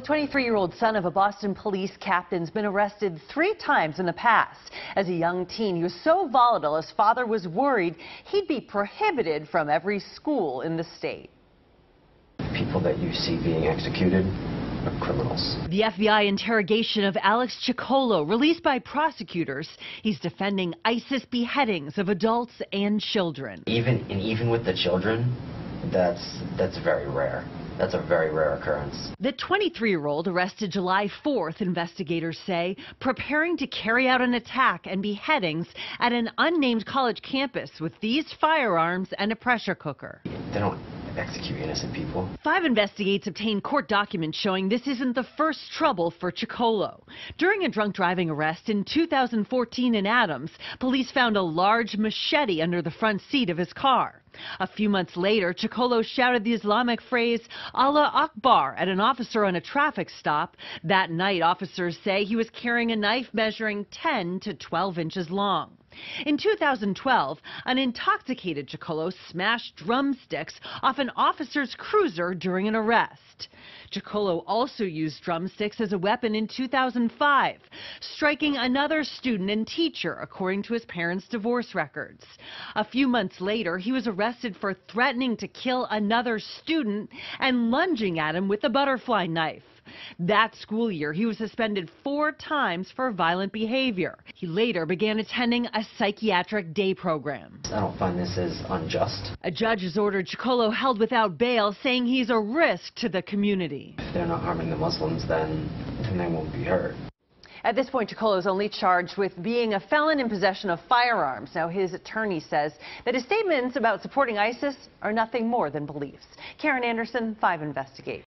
Well, a 23-year-old son of a Boston police captain's been arrested 3 times in the past. As a young teen, he was so volatile, his father was worried he'd be prohibited from every school in the state. People that you see being executed are criminals. The FBI interrogation of Alex Ciccolo, released by prosecutors. He's defending ISIS beheadings of adults and children. Even with the children, that's very rare. That's a very rare occurrence. The 23-year-old arrested July 4th, investigators say, preparing to carry out an attack and beheadings at an unnamed college campus with these firearms and a pressure cooker. They don't execute innocent people. 5 investigators obtained court documents showing this isn't the first trouble for Ciccolo. During a drunk driving arrest in 2014 in Adams, police found a large machete under the front seat of his car. A few months later, Ciccolo shouted the Islamic phrase, Allah Akbar, at an officer on a traffic stop. That night, officers say he was carrying a knife measuring 10 to 12 inches long. In 2012, an intoxicated Ciccolo smashed drumsticks off an officer's cruiser during an arrest. Ciccolo also used drumsticks as a weapon in 2005, striking another student and teacher, according to his parents' divorce records. A few months later, he was arrested for threatening to kill another student and lunging at him with a butterfly knife. That school year, he was suspended 4 times for violent behavior. He later began attending a psychiatric day program. I don't find this as unjust. A judge has ordered Ciccolo held without bail, saying he's a risk to the community. If they're not harming the Muslims, then they won't be hurt. At this point, Ciccolo is only charged with being a felon in possession of firearms. Now, his attorney says that his statements about supporting ISIS are nothing more than beliefs. Karen Anderson, 5 Investigates.